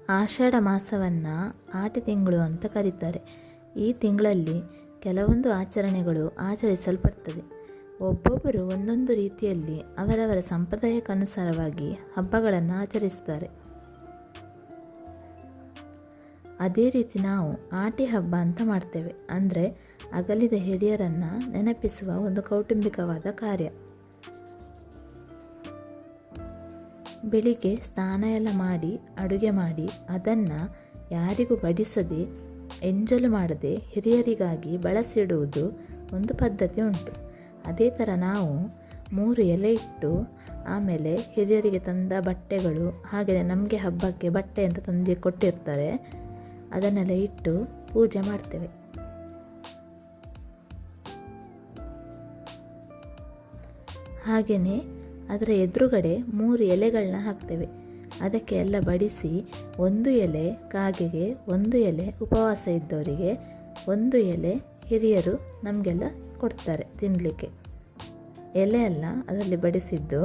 ಆಷಾಢ ಮಾಸವನ್ನು ಆಟಿ ತಿಂಗಳು ಅಂತ ಕರೀತಾರೆ. ಈ ತಿಂಗಳಲ್ಲಿ ಕೆಲವೊಂದು ಆಚರಣೆಗಳು ಆಚರಿಸಲ್ಪಡ್ತದೆ. ಒಬ್ಬೊಬ್ಬರು ಒಂದೊಂದು ರೀತಿಯಲ್ಲಿ ಅವರವರ ಸಂಪ್ರದಾಯಕ್ಕನುಸಾರವಾಗಿ ಹಬ್ಬಗಳನ್ನು ಆಚರಿಸ್ತಾರೆ. ಅದೇ ರೀತಿ ನಾವು ಆಟಿ ಹಬ್ಬ ಅಂತ ಮಾಡ್ತೇವೆ. ಅಂದರೆ ಅಗಲಿದ ಹಿರಿಯರನ್ನು ನೆನಪಿಸುವ ಒಂದು ಕೌಟುಂಬಿಕವಾದ ಕಾರ್ಯ. ಬೆಳಿಗ್ಗೆ ಸ್ನಾನ ಎಲ್ಲ ಮಾಡಿ ಅಡುಗೆ ಮಾಡಿ ಅದನ್ನು ಯಾರಿಗೂ ಬಡಿಸದೆ ಎಂಜಲು ಮಾಡದೆ ಹಿರಿಯರಿಗಾಗಿ ಬಳಸಿಡುವುದು ಒಂದು ಪದ್ಧತಿ ಉಂಟು. ಅದೇ ಥರ ನಾವು 3 ಎಲೆ ಇಟ್ಟು ಆಮೇಲೆ ಹಿರಿಯರಿಗೆ ತಂದ ಬಟ್ಟೆಗಳು, ಹಾಗೆಯೇ ನಮಗೆ ಹಬ್ಬಕ್ಕೆ ಬಟ್ಟೆ ಅಂತ ತಂದು ಕೊಟ್ಟಿರ್ತಾರೆ, ಅದನ್ನೆಲ್ಲ ಇಟ್ಟು ಪೂಜೆ ಮಾಡ್ತೇವೆ. ಹಾಗೆಯೇ ಅದರ ಎದುರುಗಡೆ 3 ಎಲೆಗಳನ್ನ ಹಾಕ್ತೇವೆ. ಅದಕ್ಕೆ ಎಲ್ಲ ಬಡಿಸಿ 1 ಎಲೆ ಕಾಗೆಗೆ, 1 ಎಲೆ ಉಪವಾಸ ಇದ್ದವರಿಗೆ, 1 ಎಲೆ ಹಿರಿಯರು ನಮಗೆಲ್ಲ ಕೊಡ್ತಾರೆ ತಿನ್ನಲಿಕ್ಕೆ. ಎಲೆ ಎಲ್ಲ ಅದರಲ್ಲಿ ಬಡಿಸಿದ್ದು.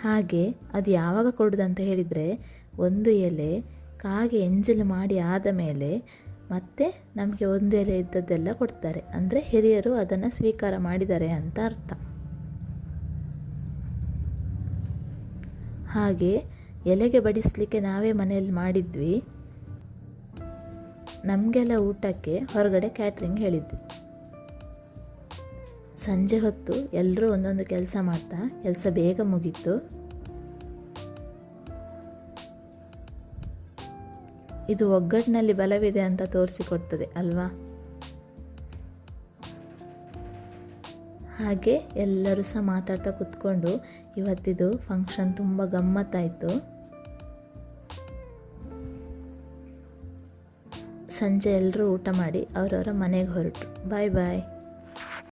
ಹಾಗೆ ಅದು ಯಾವಾಗ ಕೊಡೋದಂತ ಹೇಳಿದರೆ, 1 ಎಲೆ ಕಾಗೆ ಎಂಜಲು ಮಾಡಿ ಆದ ಮೇಲೆ ಮತ್ತೆ ನಮಗೆ 1 ಎಲೆ ಇದ್ದದ್ದೆಲ್ಲ ಕೊಡ್ತಾರೆ. ಅಂದರೆ ಹಿರಿಯರು ಅದನ್ನು ಸ್ವೀಕಾರ ಮಾಡಿದ್ದಾರೆ ಅಂತ ಅರ್ಥ. ಹಾಗೆ ಎಲೆಗೆ ಬಡಿಸಲಿಕ್ಕೆ ನಾವೇ ಮನೆಯಲ್ಲಿ ಮಾಡಿದ್ವಿ. ನಮಗೆಲ್ಲ ಊಟಕ್ಕೆ ಹೊರಗಡೆ ಕ್ಯಾಟ್ರಿಂಗ್ ಹೇಳಿದ್ವಿ. ಸಂಜೆ ಹೊತ್ತು ಎಲ್ಲರೂ ಒಂದೊಂದು ಕೆಲಸ ಮಾಡ್ತಾ ಕೆಲಸ ಬೇಗ ಮುಗೀತು. ಇದು ಒಗ್ಗಟ್ಟಿನಲ್ಲಿ ಬಲವಿದೆ ಅಂತ ತೋರಿಸಿಕೊಡ್ತದೆ ಅಲ್ವಾ? ಹಾಗೆ ಎಲ್ಲರೂ ಸಹ ಮಾತಾಡ್ತಾ ಕೂತ್ಕೊಂಡು ಇವತ್ತಿದು ಫಂಕ್ಷನ್ ತುಂಬ ಗಮ್ಮತ್ತಾಯಿತು. ಸಂಜೆ ಎಲ್ಲರೂ ಊಟ ಮಾಡಿ ಅವರವರ ಮನೆಗೆ ಹೊರಟರು. ಬಾಯ್ ಬಾಯ್.